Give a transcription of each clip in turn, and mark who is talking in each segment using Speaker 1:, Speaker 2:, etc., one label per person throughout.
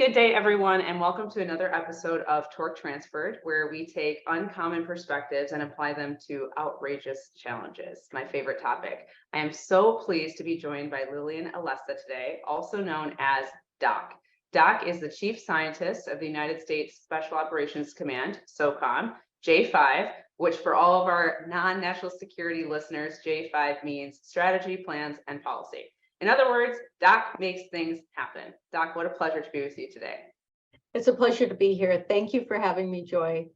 Speaker 1: Good day, everyone, and welcome to another episode of Torque Transferred, where we take uncommon perspectives and apply them to outrageous challenges. My favorite topic. I am so pleased to be joined by Lillian Alessa today, also known as Doc. Doc is the Chief Scientist of the United States Special Operations Command, SOCOM, J5, which for all of our non-national security listeners, J5 means strategy, plans, and policy. In other words, Doc makes things happen. Doc, what a pleasure to be with you today.
Speaker 2: It's a pleasure to be here. Thank you for having me, Joy.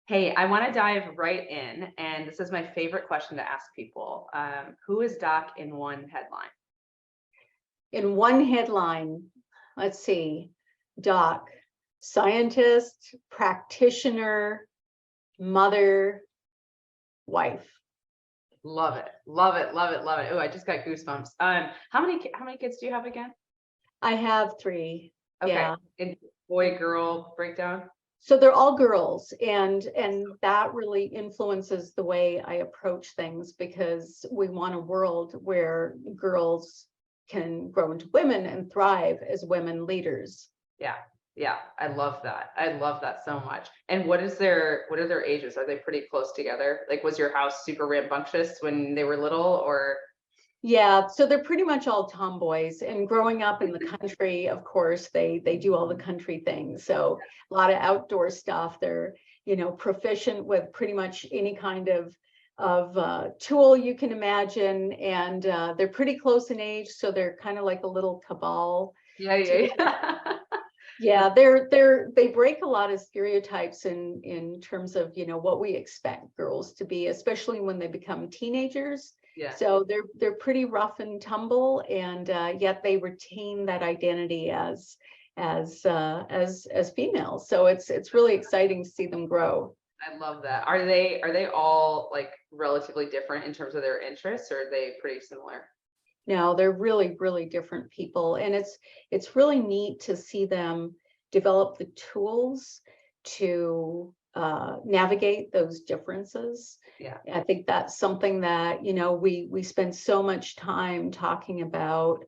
Speaker 1: Hey, I want to dive right in, and this is my favorite question to ask people. Who is Doc in one headline?
Speaker 2: In one headline, let's see, Doc, scientist, practitioner, mother, wife.
Speaker 1: Love it, love it, love it, love it. Oh, I just got goosebumps. How many kids do you have again?
Speaker 2: I have three.
Speaker 1: Okay.
Speaker 2: Yeah.
Speaker 1: And boy, girl breakdown.
Speaker 2: So they're all girls, and that really influences the way I approach things, because we want a world where girls can grow into women and thrive as women leaders.
Speaker 1: Yeah, I love that. I love that so much. And what are their ages? Are they pretty close together? Like, was your house super rambunctious when they were little, or?
Speaker 2: Yeah, so they're pretty much all tomboys, and growing up in the country, of course, they do all the country things. So a lot of outdoor stuff. They're, proficient with pretty much any kind of tool you can imagine, and they're pretty close in age, so they're kind of like a little cabal.
Speaker 1: Yeah.
Speaker 2: Yeah, they break a lot of stereotypes in terms of, what we expect girls to be, especially when they become teenagers.
Speaker 1: Yeah.
Speaker 2: So they're pretty rough and tumble, and yet they retain that identity as females. So it's really exciting to see them grow.
Speaker 1: I love that. Are they all like relatively different in terms of their interests, or are they pretty similar?
Speaker 2: No, they're really, really different people. And it's really neat to see them develop the tools to navigate those differences.
Speaker 1: Yeah.
Speaker 2: I think that's something that, we spend so much time talking about,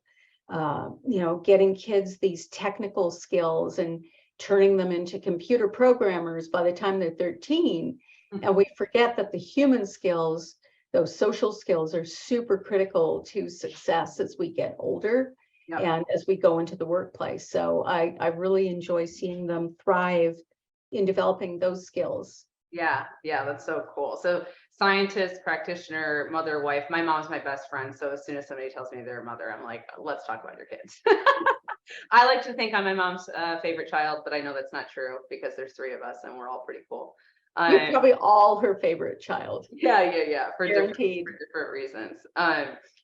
Speaker 2: getting kids these technical skills and turning them into computer programmers by the time they're 13.
Speaker 1: Mm-hmm.
Speaker 2: And we forget that the human skills, those social skills, are super critical to success as we get older. Yep. And as we go into the workplace. So I really enjoy seeing them thrive in developing those skills.
Speaker 1: Yeah, that's so cool. So scientist, practitioner, mother, wife. My mom's my best friend. So as soon as somebody tells me they're a mother, I'm like, let's talk about your kids. I like to think I'm my mom's favorite child, but I know that's not true, because there's three of us and we're all pretty cool.
Speaker 2: You're probably all her favorite child.
Speaker 1: Yeah. For different reasons.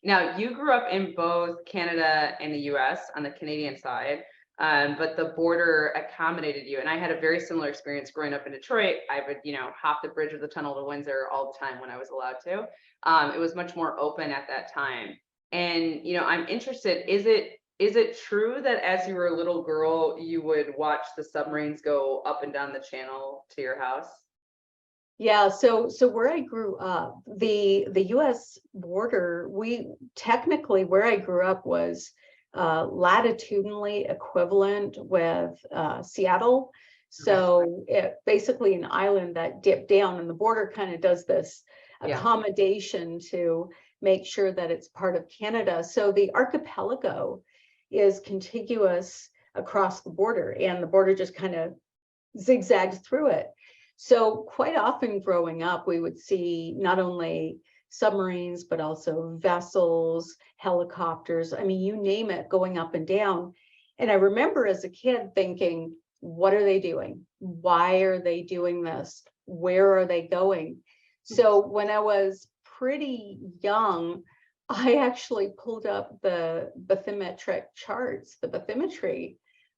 Speaker 1: Now, you grew up in both Canada and the US on the Canadian side, but the border accommodated you. And I had a very similar experience growing up in Detroit. I would, hop the bridge of the tunnel to Windsor all the time when I was allowed to. It was much more open at that time. And, I'm interested, is it true that as you were a little girl, you would watch the submarines go up and down the channel to your house?
Speaker 2: Yeah, so where I grew up, the US border, where I grew up was latitudinally equivalent with Seattle. So it basically an island that dipped down, and the border kind of does this accommodation to make sure that it's part of Canada. So the archipelago is contiguous across the border, and the border just kind of zigzags through it. So quite often growing up, we would see not only submarines, but also vessels, helicopters. I mean, you name it, going up and down. And I remember as a kid thinking, what are they doing? Why are they doing this? Where are they going? So when I was pretty young, I actually pulled up the bathymetric charts, the bathymetry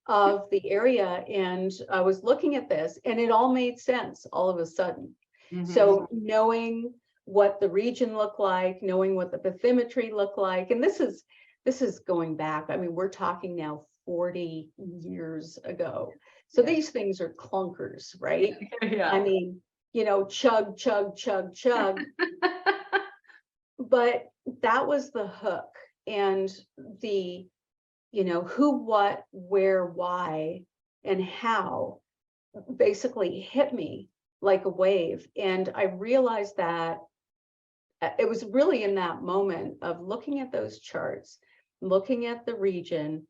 Speaker 2: of the area, and I was looking at this, and it all made sense all of a sudden. Mm-hmm. So knowing what the region looked like, knowing what the bathymetry looked like, and this is going back, I mean, we're talking now 40 years ago. So these things are clunkers, right?
Speaker 1: Yeah.
Speaker 2: I mean, chug, chug, chug, chug. But that was the hook. And the who, what, where, why, and how basically hit me like a wave. And I realized that it was really in that moment of looking at those charts, looking at the region,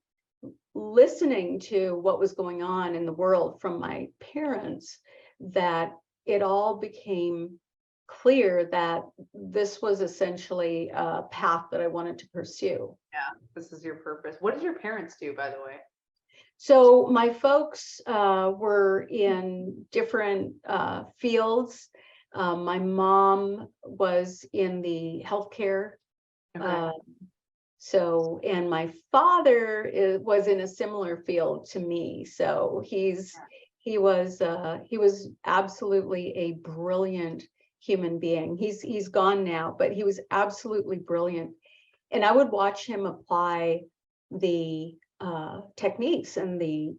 Speaker 2: listening to what was going on in the world from my parents, that it all became clear that this was essentially a path that I wanted to pursue.
Speaker 1: Yeah, this is your purpose. What did your parents do, by the way?
Speaker 2: So my folks were in different fields. My mom was in the healthcare.
Speaker 1: Okay.
Speaker 2: And my father was in a similar field to me. So he was absolutely a brilliant human being. He's gone now, but he was absolutely brilliant. And I would watch him apply the techniques and the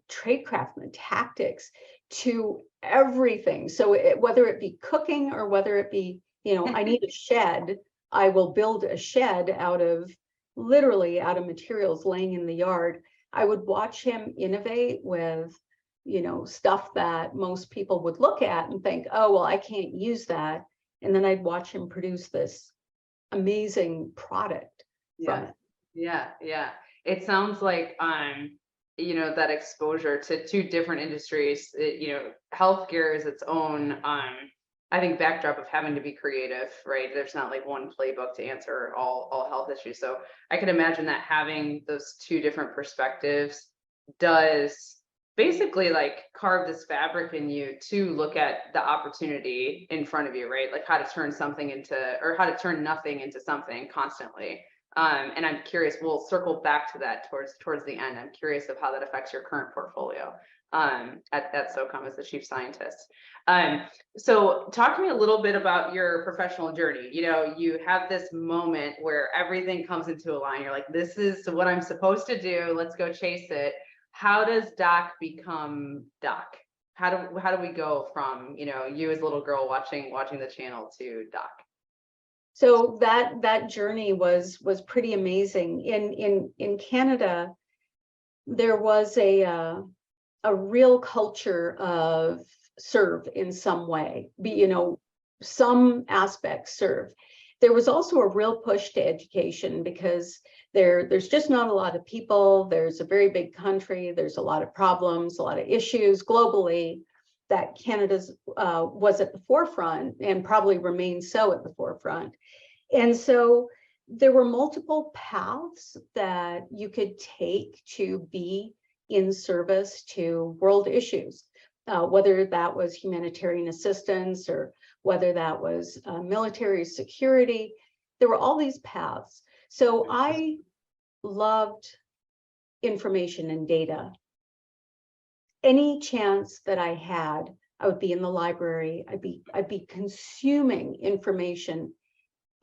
Speaker 2: tradecraft and the tactics to everything. So whether it be cooking or whether it be, I need a shed, I will build a shed literally out of materials laying in the yard. I would watch him innovate with, stuff that most people would look at and think, oh, well, I can't use that. And then I'd watch him produce this amazing product from it.
Speaker 1: Yeah. It sounds like, that exposure to two different industries, healthcare is its own, I think, backdrop of having to be creative, right? There's not like one playbook to answer all health issues. So I can imagine that having those two different perspectives does basically like carve this fabric in you to look at the opportunity in front of you, right? Like how to turn something into, or how to turn nothing into something constantly. And I'm curious, we'll circle back to that towards the end. I'm curious of how that affects your current portfolio at SOCOM as the chief scientist. So talk to me a little bit about your professional journey. You have this moment where everything comes into a line. You're like, this is what I'm supposed to do. Let's go chase it. How does Doc become Doc? How do we go from, you as a little girl watching the channel to Doc?
Speaker 2: So that journey was pretty amazing. In Canada, there was a real culture of serve in some way. Some aspects serve. There was also a real push to education because there's just not a lot of people. There's a very big country. There's a lot of problems, a lot of issues globally that Canada's was at the forefront and probably remains so at the forefront. And so there were multiple paths that you could take to be in service to world issues, whether that was humanitarian assistance or whether that was military security. There were all these paths. So I loved information and data. Any chance that I had, I would be in the library. I'd be consuming information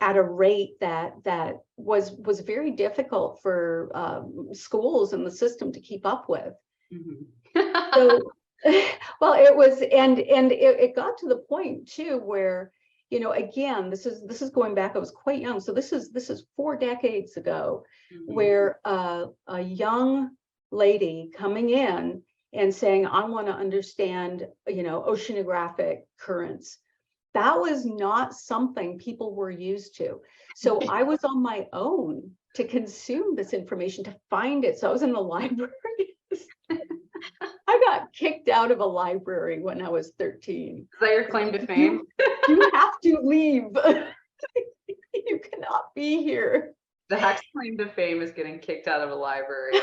Speaker 2: at a rate that was very difficult for schools and the system to keep up with. Mm-hmm. So, well, it was, and it got to the point too where, again, this is going back. I was quite young, so this is 4 decades ago, mm-hmm. where a young lady coming in and saying, I want to understand, oceanographic currents. That was not something people were used to. So I was on my own to consume this information, to find it. So I was in the library. I got kicked out of a library when I was 13.
Speaker 1: Is that your claim to fame?
Speaker 2: You have to leave. You cannot be here.
Speaker 1: The Hack's claim to fame is getting kicked out of a library.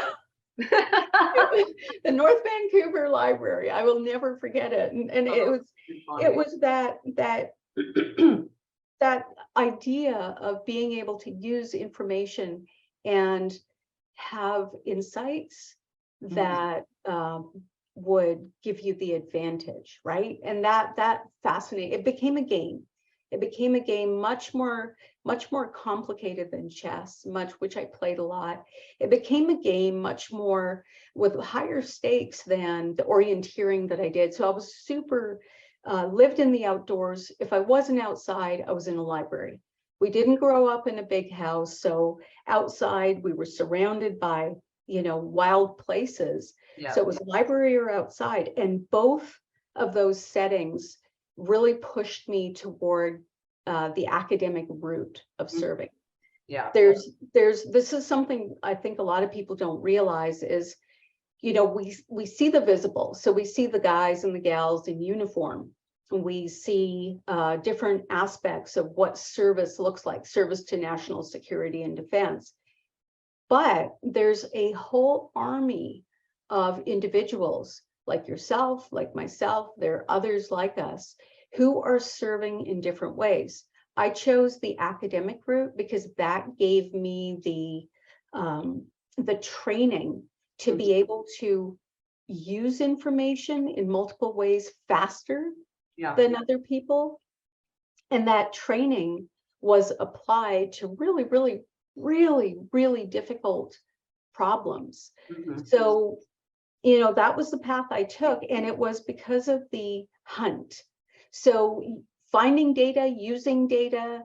Speaker 2: The North Vancouver Library. I will never forget it. And it was that idea of being able to use information and have insights that would give you the advantage, right? And that fascinating. It became a game. It became a game much more complicated than chess, which I played a lot. It became a game much more with higher stakes than the orienteering that I did. So I was super lived in the outdoors. If I wasn't outside, I was in a library. We didn't grow up in a big house. So outside we were surrounded by, wild places.
Speaker 1: Yeah.
Speaker 2: So it was library or outside. And both of those settings really pushed me toward the academic route of serving.
Speaker 1: Yeah.
Speaker 2: This is something I think a lot of people don't realize is, we see the visible. So we see the guys and the gals in uniform. We see different aspects of what service looks like, service to national security and defense. But there's a whole army of individuals like yourself, like myself, there are others like us who are serving in different ways. I chose the academic route because that gave me the training to be able to use information in multiple ways faster than other people. And that training was applied to really, really, really, really difficult problems. So, that was the path I took, and it was because of the hunt. So finding data, using data,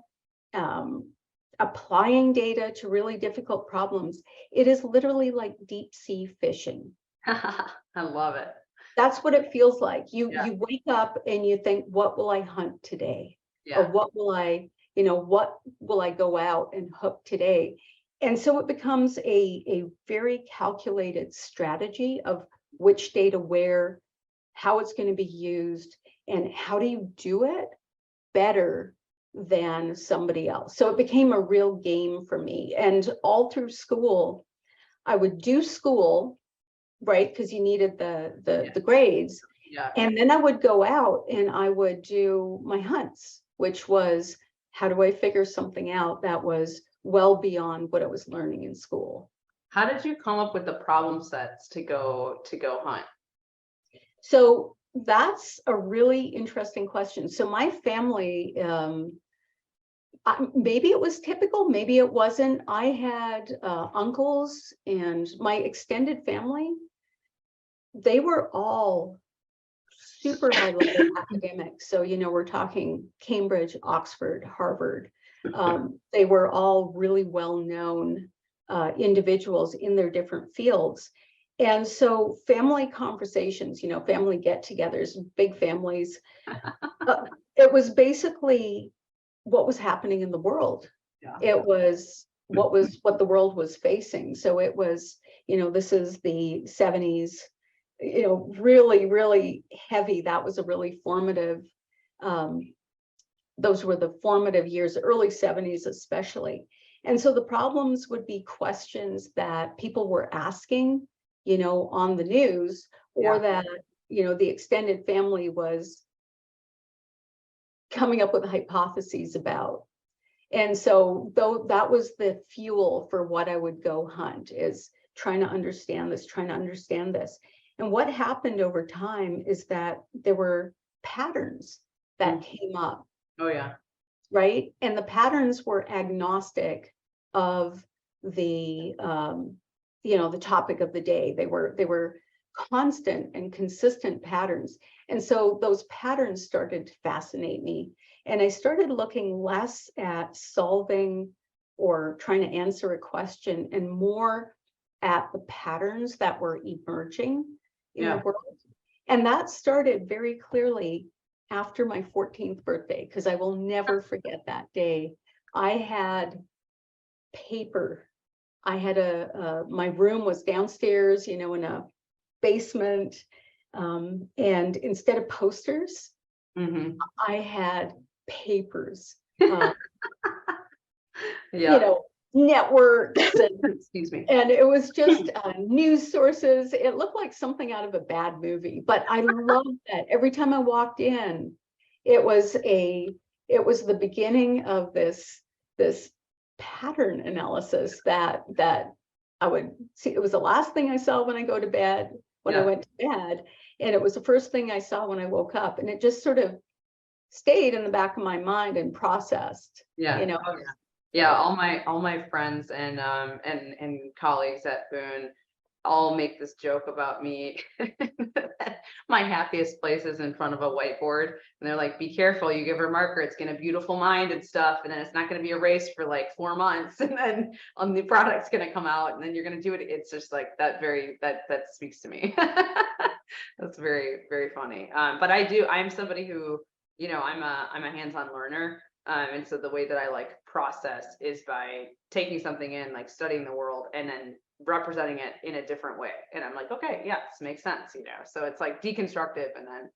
Speaker 2: applying data to really difficult problems, it is literally like deep sea fishing.
Speaker 1: I love it.
Speaker 2: That's what it feels like. You wake up and you think, what will I hunt today? Or what will I go out and hook today? And so it becomes a very calculated strategy of which data where, how it's going to be used, and how do you do it better than somebody else. So it became a real game for me. And all through school, I would do school, right? Because you needed the grades. And then I would go out and I would do my hunts, which was, how do I figure something out that was well beyond what I was learning in school?
Speaker 1: How did you come up with the problem sets to go hunt?
Speaker 2: So that's a really interesting question. So my family, maybe it was typical, maybe it wasn't. I had uncles and my extended family. They were all super high level academics. So, we're talking Cambridge, Oxford, Harvard. They were all really well-known individuals in their different fields. And so family conversations, family get-togethers, big families, it was basically what was happening in the world. It was what the world was facing. So it was, this is the 70s, really, really heavy. That was a really formative, those were the formative years, early 70s especially. And so the problems would be questions that people were asking, on the news, or that, the extended family was coming up with hypotheses about. And so though that was the fuel for what I would go hunt, is trying to understand this. And what happened over time is that there were patterns that came up.
Speaker 1: Oh yeah.
Speaker 2: Right. And the patterns were agnostic of the the topic of the day. They were constant and consistent patterns. And so those patterns started to fascinate me. And I started looking less at solving or trying to answer a question and more at the patterns that were emerging in the world. And that started very clearly after my 14th birthday, because I will never forget that day. I had paper. I had my room was downstairs, in a basement. And instead of posters, I had papers, networks and,
Speaker 1: excuse me.
Speaker 2: And it was just news sources. It looked like something out of a bad movie, but I loved that. Every time I walked in, it was the beginning of this pattern analysis that I would see. It was the last thing I saw when I go to bed, when I went to bed, and it was the first thing I saw when I woke up, and it just sort of stayed in the back of my mind and processed.
Speaker 1: All my friends and colleagues at Boone I'll make this joke about me. My happiest place is in front of a whiteboard. And they're like, be careful, you give her a marker, it's gonna beautiful mind and stuff. And then it's not gonna be erased for like 4 months. And then the product's gonna come out and then you're gonna do it. It's just like that speaks to me. That's very, very funny. But I'm somebody who, I'm a hands-on learner. And so the way that I like process is by taking something in, like studying the world and then representing it in a different way. And I'm like, okay, yeah, this makes sense, so it's like deconstructive. And then,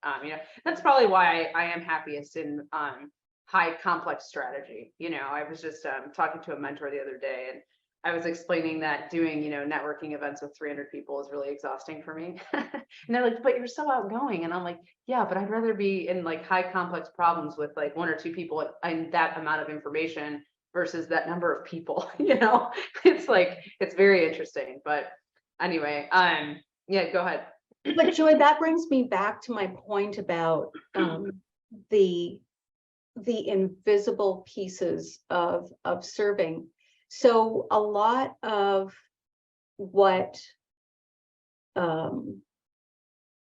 Speaker 1: that's probably why I am happiest in high complex strategy. I was just talking to a mentor the other day and I was explaining that doing, networking events with 300 people is really exhausting for me. And they're like, but you're so outgoing. And I'm like, yeah, but I'd rather be in like high complex problems with like 1 or 2 people and that amount of information versus that number of people. It's like, it's very interesting. But anyway, yeah, go ahead.
Speaker 2: But Joy, that brings me back to my point about the invisible pieces of serving. So a lot of what when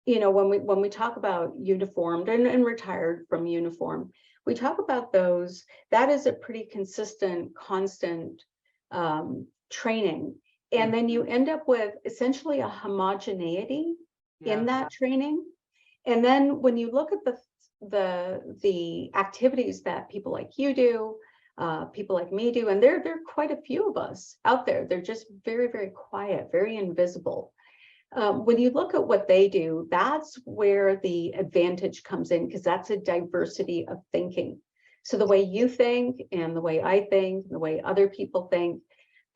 Speaker 2: we talk about uniformed and retired from uniform, we talk about those. That is a pretty consistent, constant training, and then you end up with essentially a homogeneity in that training. And then when you look at the activities that people like you do, people like me do, and there are quite a few of us out there. They're just very, very quiet, very invisible. When you look at what they do, that's where the advantage comes in, because that's a diversity of thinking. So the way you think and the way I think, and the way other people think,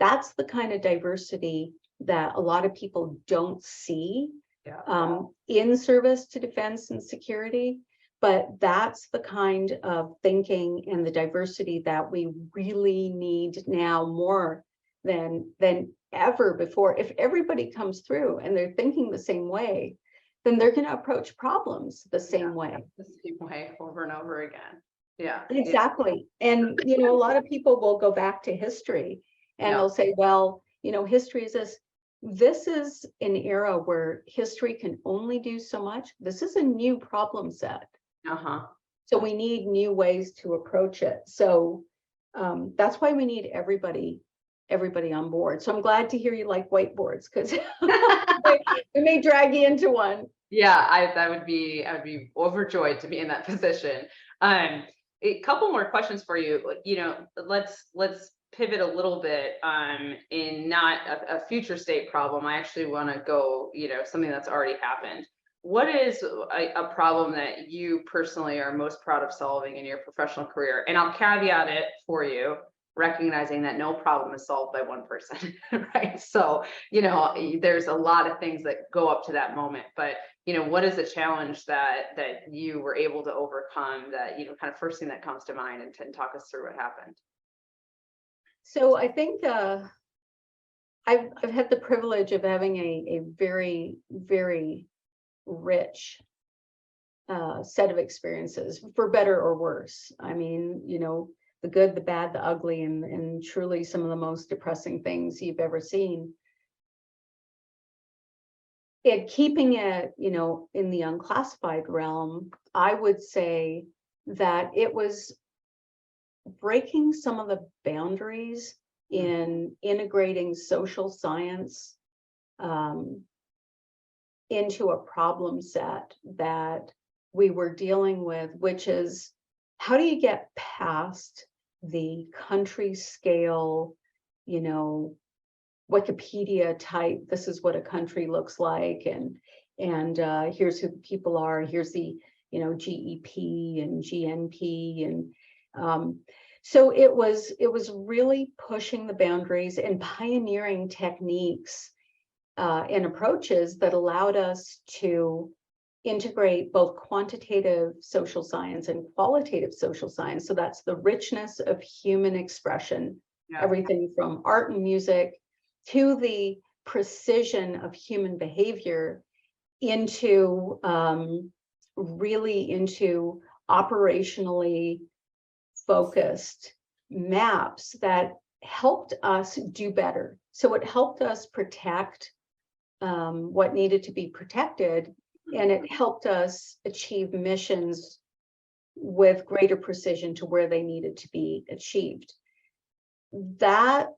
Speaker 2: that's the kind of diversity that a lot of people don't see in service to defense and security. But that's the kind of thinking and the diversity that we really need now more than ever before. If everybody comes through and they're thinking the same way, then they're going to approach problems the same way.
Speaker 1: The same way over and over again. Yeah,
Speaker 2: exactly. And a lot of people will go back to history and they'll say, well, history is this. This is an era where history can only do so much. This is a new problem set. So we need new ways to approach it. So that's why we need everybody on board. So I'm glad to hear you like whiteboards, because we may drag you into one.
Speaker 1: Yeah, I would be overjoyed to be in that position. A couple more questions for you. Let's pivot a little bit in not a future state problem. I actually want to go, something that's already happened. What is a problem that you personally are most proud of solving in your professional career? And I'll caveat it for you, recognizing that no problem is solved by one person, right? So, there's a lot of things that go up to that moment, but, what is a challenge that you were able to overcome that, kind of first thing that comes to mind, and talk us through what happened?
Speaker 2: So I think I've had the privilege of having a very, very rich set of experiences, for better or worse. I mean, the good, the bad, the ugly, and truly some of the most depressing things you've ever seen. Keeping it, in the unclassified realm, I would say that it was breaking some of the boundaries in integrating social science into a problem set that we were dealing with, which is, how do you get past the country scale, Wikipedia type, this is what a country looks like, and here's who the people are, here's the GEP and GNP, and so it was really pushing the boundaries and pioneering techniques and approaches that allowed us to integrate both quantitative social science and qualitative social science. So that's the richness of human expression, everything from art and music to the precision of human behavior into really into operationally focused maps that helped us do better. So it helped us protect what needed to be protected, and it helped us achieve missions with greater precision to where they needed to be achieved. That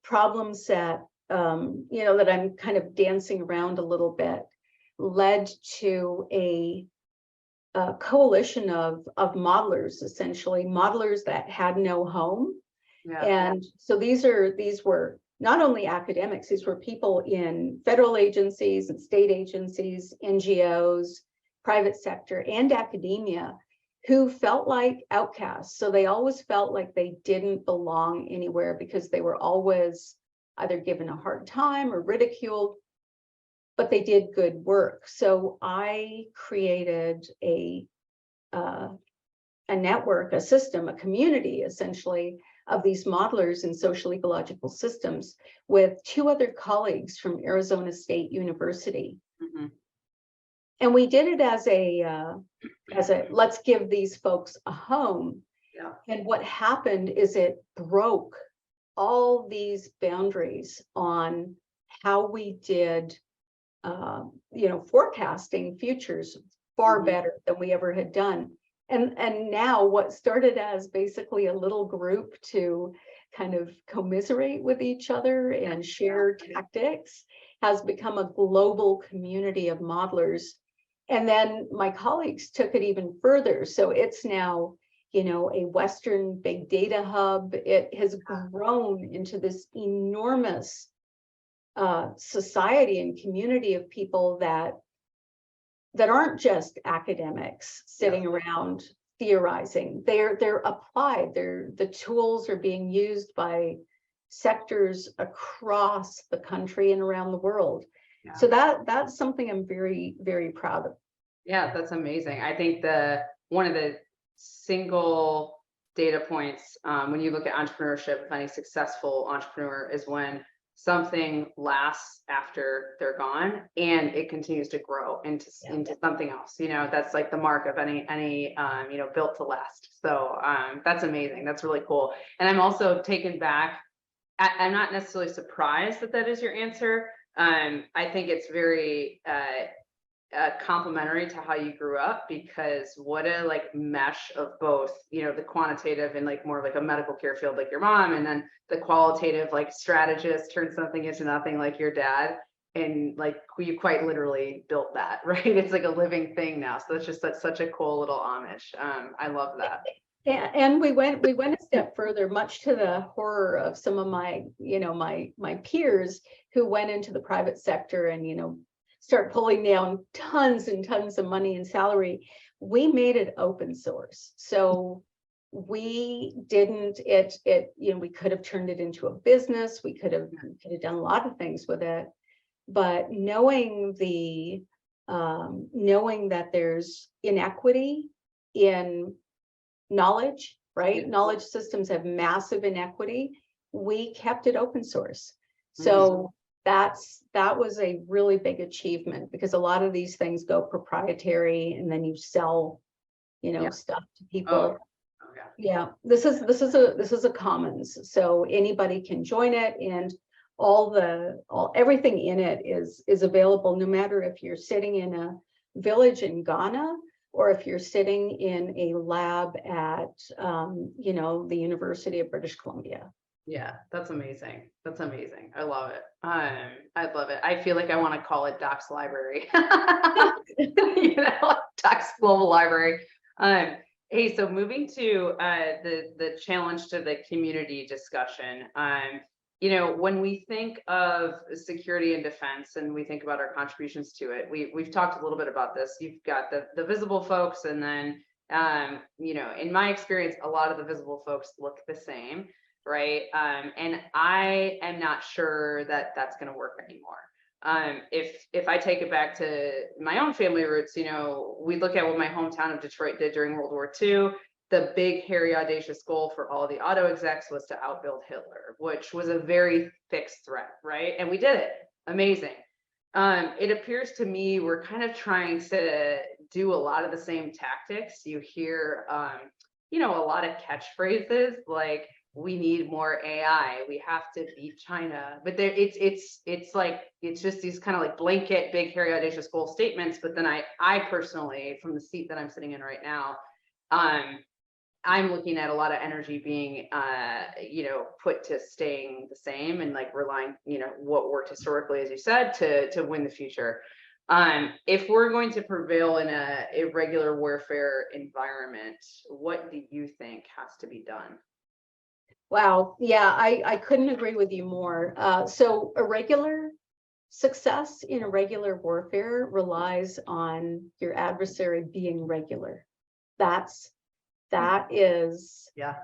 Speaker 2: problem set, that I'm kind of dancing around a little bit, led to a coalition of modelers, essentially modelers that had no home.
Speaker 1: Yeah.
Speaker 2: And so these were not only academics, these were people in federal agencies and state agencies, NGOs, private sector, and academia, who felt like outcasts. So they always felt like they didn't belong anywhere because they were always either given a hard time or ridiculed, but they did good work. So I created a network, a system, a community, essentially, of these modelers in social ecological systems with 2 other colleagues from Arizona State University.
Speaker 1: Mm-hmm.
Speaker 2: And we did it as a let's give these folks a home.
Speaker 1: Yeah.
Speaker 2: And what happened is it broke all these boundaries on how we did, forecasting futures far
Speaker 1: Mm-hmm.
Speaker 2: better than we ever had done. And now what started as basically a little group to kind of commiserate with each other and share tactics has become a global community of modelers. And then my colleagues took it even further. So it's now, a Western big data hub. It has grown into this enormous society and community of people that aren't just academics sitting around theorizing. They're applied. The tools are being used by sectors across the country and around the world. Yeah. So that's something I'm very, very proud of.
Speaker 1: Yeah, that's amazing. I think one of the single data points when you look at entrepreneurship, any successful entrepreneur, is when something lasts after they're gone and it continues to grow into something else. That's like the mark of any built to last. So that's amazing. That's really cool. And I'm also taken back. I'm not necessarily surprised that is your answer. I think it's very complementary to how you grew up, because what a mesh of both, the quantitative and more like a medical care field like your mom, and then the qualitative strategist turned something into nothing like your dad, and you quite literally built that, right? It's like a living thing now. So it's just such a cool little homage. I love that.
Speaker 2: And we went a step further, much to the horror of some of my my peers who went into the private sector and start pulling down tons and tons of money and salary. We made it open source. So we didn't, we could have turned it into a business. We could have done a lot of things with it, but knowing that there's inequity in knowledge, right? Knowledge systems have massive inequity. We kept it open source. So that was a really big achievement, because a lot of these things go proprietary and then you sell, stuff to people. Yeah, this is a commons, so anybody can join it, and everything in it is available, no matter if you're sitting in a village in Ghana or if you're sitting in a lab at the University of British Columbia.
Speaker 1: Yeah, that's amazing. That's amazing. I love it. I love it. I feel like I want to call it Doc's Library. Doc's Global Library. Hey, so moving to the challenge to the community discussion. When we think of security and defense and we think about our contributions to it, we've talked a little bit about this. You've got the visible folks, and then in my experience, a lot of the visible folks look the same. Right. And I am not sure that that's going to work anymore. If I take it back to my own family roots, we look at what my hometown of Detroit did during World War II. The big, hairy, audacious goal for all the auto execs was to outbuild Hitler, which was a very fixed threat. Right. And we did it. Amazing. It appears to me we're kind of trying to do a lot of the same tactics. You hear, a lot of catchphrases like, we need more AI, we have to beat China. But there, it's like, it's just these kind of like blanket, big, hairy, audacious goal statements. But then I personally, from the seat that I'm sitting in right now, I'm looking at a lot of energy being, put to staying the same and like relying, what worked historically, as you said, to win the future. If we're going to prevail in a irregular warfare environment, what do you think has to be done?
Speaker 2: Wow. Yeah, I couldn't agree with you more. So irregular success in irregular warfare relies on your adversary being regular. That is
Speaker 1: Yeah.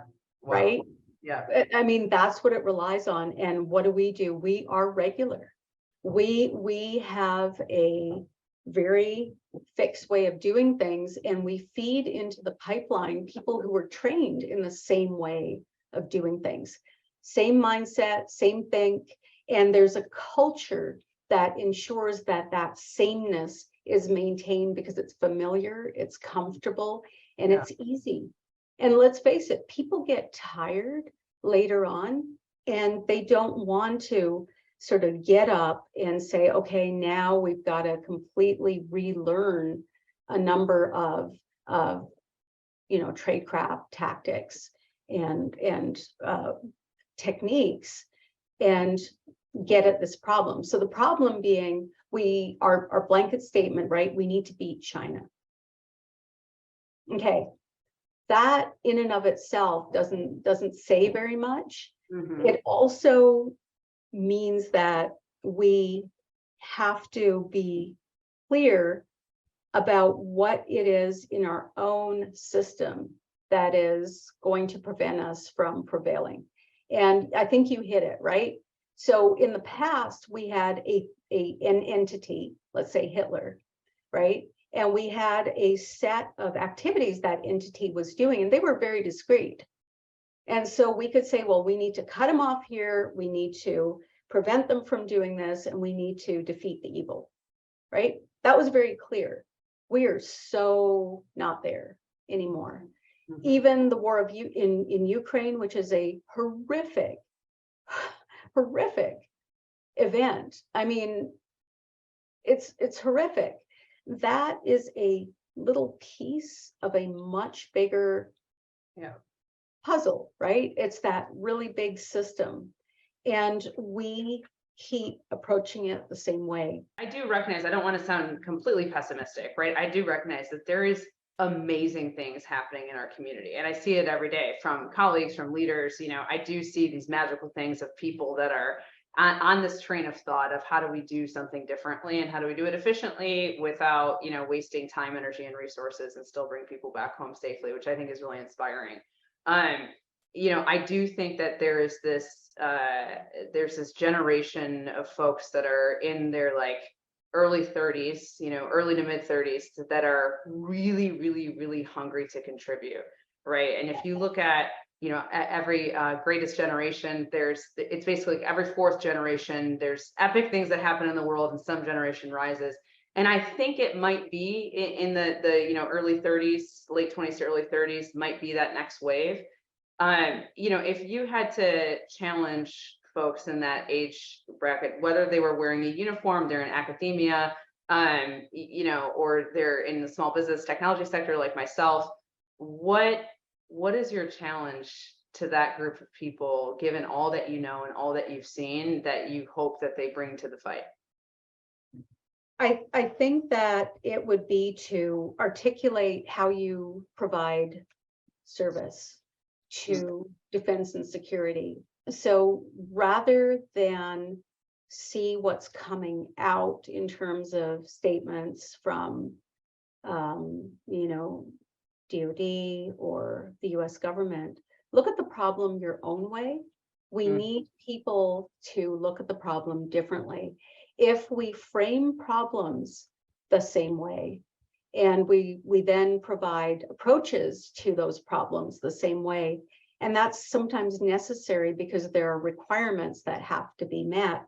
Speaker 1: Wow.
Speaker 2: right.
Speaker 1: Yeah.
Speaker 2: I mean, that's what it relies on. And what do? We are regular. We have a very fixed way of doing things, and we feed into the pipeline people who were trained in the same way of doing things, same mindset, same think, and there's a culture that ensures that that sameness is maintained because it's familiar, it's comfortable, and it's easy. And let's face it, people get tired later on, and they don't want to sort of get up and say, okay, now we've got to completely relearn a number of tradecraft tactics and techniques and get at this problem. So the problem being, our blanket statement, right? We need to beat China. Okay, that in and of itself doesn't say very much.
Speaker 1: Mm-hmm.
Speaker 2: It also means that we have to be clear about what it is in our own system that is going to prevent us from prevailing. And I think you hit it, right? So in the past, we had an entity, let's say Hitler, right? And we had a set of activities that entity was doing, and they were very discrete. And so we could say, well, we need to cut them off here. We need to prevent them from doing this, and we need to defeat the evil, right? That was very clear. We are so not there anymore. Mm-hmm. Even the war in Ukraine, which is a horrific event. I mean, it's horrific. That is a little piece of a much bigger puzzle, right? It's that really big system. And we keep approaching it the same way.
Speaker 1: I do recognize, I don't want to sound completely pessimistic, right? I do recognize that there is amazing things happening in our community. And I see it every day from colleagues, from leaders. I do see these magical things of people that are on this train of thought of how do we do something differently and how do we do it efficiently without, wasting time, energy, and resources, and still bring people back home safely, which I think is really inspiring. I do think that there's this generation of folks that are in their like early 30s, early to mid 30s, that are really, really, really hungry to contribute, right? And if you look at, every greatest generation, it's basically like every fourth generation, there's epic things that happen in the world, and some generation rises. And I think it might be in the early 30s, late 20s to early 30s might be that next wave. If you had to challenge folks in that age bracket, whether they were wearing a uniform, they're in academia, or they're in the small business technology sector like myself, what is your challenge to that group of people, given all that you know and all that you've seen, that you hope that they bring to the fight?
Speaker 2: I think that it would be to articulate how you provide service to defense and security. So rather than see what's coming out in terms of statements from, DOD or the US government, look at the problem your own way. We need people to look at the problem differently. If we frame problems the same way, and we then provide approaches to those problems the same way, and that's sometimes necessary because there are requirements that have to be met.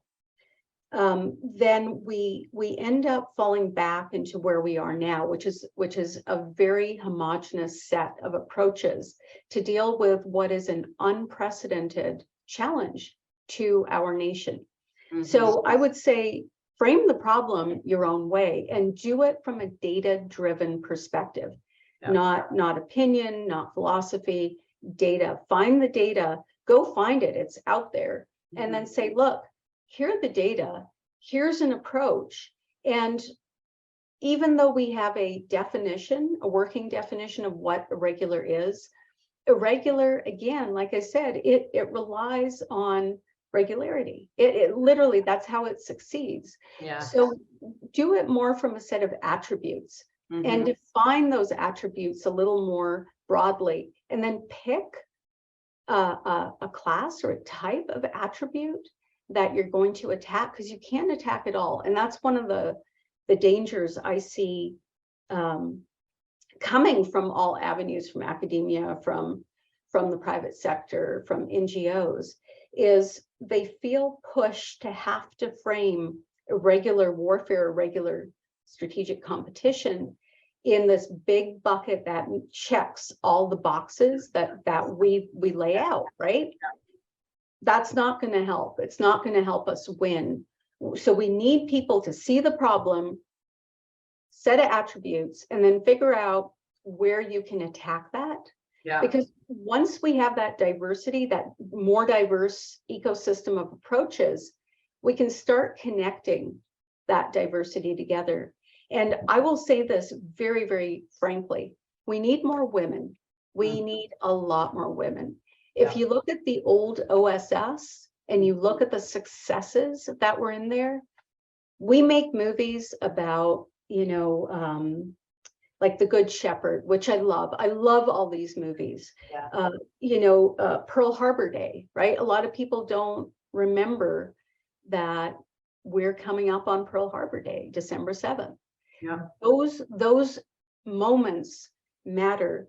Speaker 2: then we end up falling back into where we are now, which is a very homogeneous set of approaches to deal with what is an unprecedented challenge to our nation. So I would say frame the problem your own way and do it from a data-driven perspective, not opinion, not philosophy, data. Find the data, go find it, it's out there, and then say, look, here are the data, here's an approach. And even though we have a definition, a working definition of what irregular is, irregular, again, like I said, it relies on regularity. It literally, that's how it succeeds. So do it more from a set of attributes and define those attributes a little more broadly, and then pick a class or a type of attribute that you're going to attack, because you can't attack it all. And that's one of the dangers I see coming from all avenues, from academia, from the private sector, from NGOs, is they feel pushed to have to frame irregular warfare, irregular strategic competition in this big bucket that checks all the boxes that we lay out, right? That's not going to help. It's not going to help us win. So we need people to see the problem, set of attributes, and then figure out where you can attack that. Because once we have that diversity, that more diverse ecosystem of approaches, we can start connecting that diversity together. And I will say this very, very frankly, we need more women. We need a lot more women. If you look at the old OSS and you look at the successes that were in there, we make movies about, like The Good Shepherd, which I love. I love all these movies. Pearl Harbor Day, right? A lot of people don't remember that we're coming up on Pearl Harbor Day, December 7th. Those moments matter.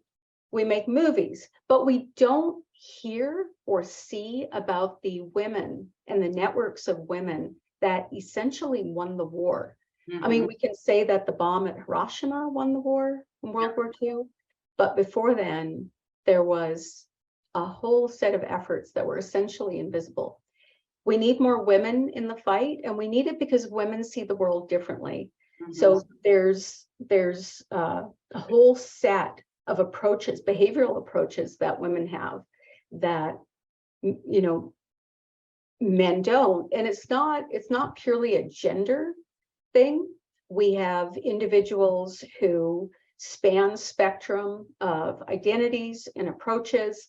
Speaker 2: We make movies, but we don't hear or see about the women and the networks of women that essentially won the war. I mean, we can say that the bomb at Hiroshima won the war in World War II, but before then, there was a whole set of efforts that were essentially invisible. We need more women in the fight, and we need it because women see the world differently. So there's a whole set of approaches, behavioral approaches that women have that, men don't. And it's not purely a gender thing. We have individuals who span spectrum of identities and approaches.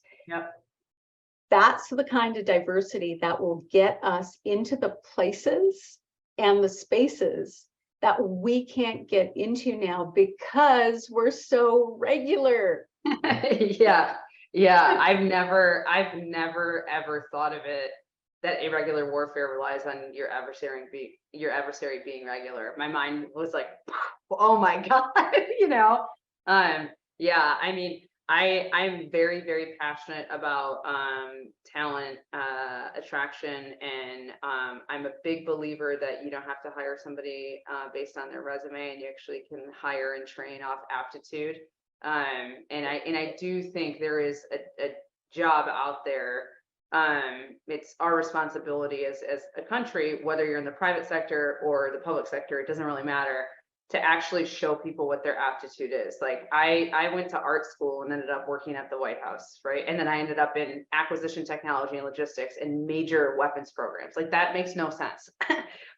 Speaker 2: That's the kind of diversity that will get us into the places and the spaces that we can't get into now because we're so regular. I've never ever thought of it that irregular warfare relies on your adversary being regular. My mind was like, oh my God, I mean, I'm very, very passionate about talent attraction, and I'm a big believer that you don't have to hire somebody based on their resume, and you actually can hire and train off aptitude. And I do think there is a job out there. It's our responsibility as a country, whether you're in the private sector or the public sector, it doesn't really matter, to actually show people what their aptitude is. Like I went to art school and ended up working at the White House, right? And then I ended up in acquisition technology and logistics and major weapons programs. Like that makes no sense.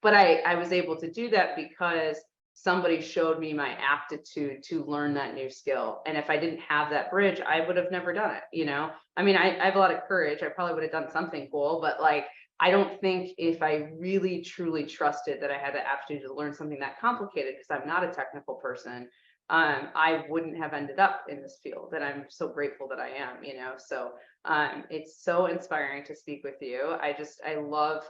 Speaker 2: But I was able to do that because somebody showed me my aptitude to learn that new skill. And if I didn't have that bridge, I would have never done it, I mean, I have a lot of courage. I probably would have done something cool, but like, I don't think if I really truly trusted that I had the aptitude to learn something that complicated, because I'm not a technical person, I wouldn't have ended up in this field. And I'm so grateful that I am, so it's so inspiring to speak with you. I love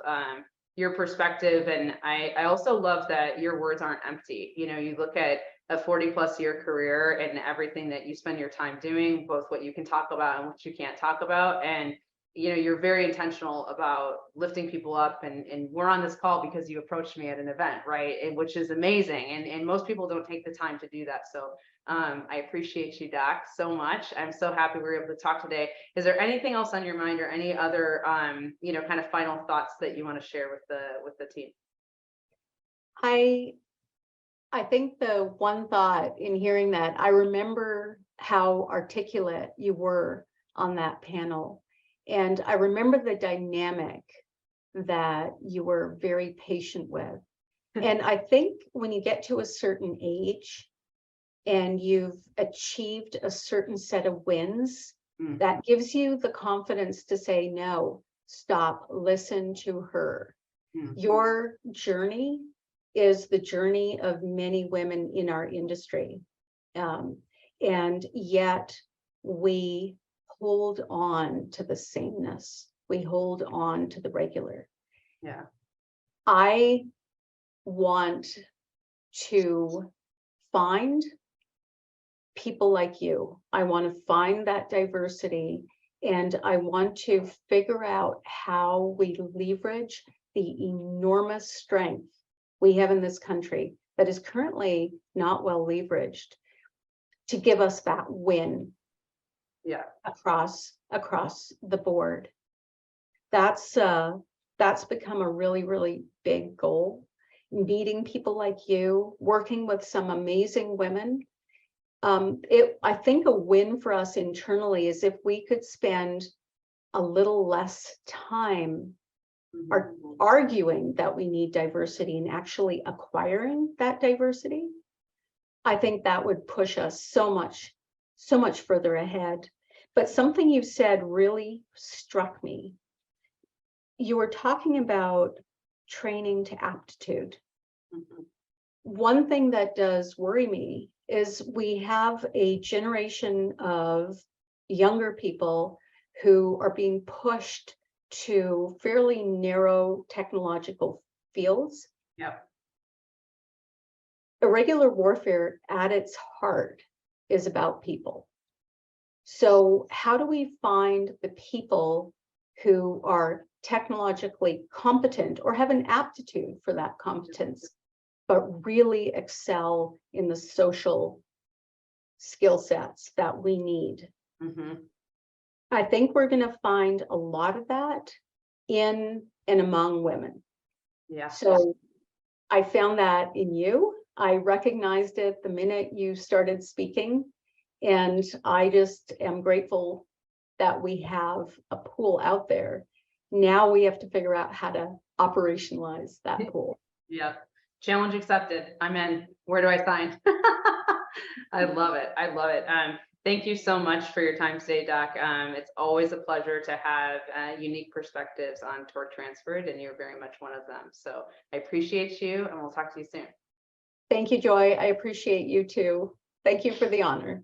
Speaker 2: your perspective. And I also love that your words aren't empty. You look at a 40+ year career and everything that you spend your time doing, both what you can talk about and what you can't talk about. And
Speaker 1: you're very intentional about lifting people up, and we're on this call because you approached me at an event, right? And which is amazing. And most people don't take the time to do that. So I appreciate you, Doc, so much. I'm so happy we were able to talk today. Is there anything else on your mind or any other, kind of final thoughts that you want to share with the team?
Speaker 2: I think the one thought in hearing that, I remember how articulate you were on that panel. And I remember the dynamic that you were very patient with. And I think when you get to a certain age and you've achieved a certain set of wins, that gives you the confidence to say, no, stop, listen to her. Your journey is the journey of many women in our industry. And yet we hold on to the sameness. We hold on to the regular.
Speaker 1: Yeah.
Speaker 2: I want to find people like you. I want to find that diversity, and I want to figure out how we leverage the enormous strength we have in this country that is currently not well leveraged to give us that win.
Speaker 1: Yeah.
Speaker 2: Across the board. That's become a really, really big goal. Meeting people like you, working with some amazing women. I think a win for us internally is if we could spend a little less time arguing that we need diversity and actually acquiring that diversity. I think that would push us so much further ahead. But something you said really struck me. You were talking about training to aptitude. One thing that does worry me is we have a generation of younger people who are being pushed to fairly narrow technological fields.
Speaker 1: Yep.
Speaker 2: Irregular warfare at its heart is about people. So how do we find the people who are technologically competent or have an aptitude for that competence, but really excel in the social skill sets that we need? I think we're going to find a lot of that in and among women.
Speaker 1: Yeah.
Speaker 2: So I found that in you. I recognized it the minute you started speaking. And I just am grateful that we have a pool out there. Now we have to figure out how to operationalize that pool.
Speaker 1: Yeah. Challenge accepted. I'm in. Where do I sign? I love it. I love it. Thank you so much for your time today, Doc. It's always a pleasure to have unique perspectives on torque transferred, and you're very much one of them. So I appreciate you, and we'll talk to you soon.
Speaker 2: Thank you, Joy. I appreciate you too. Thank you for the honor.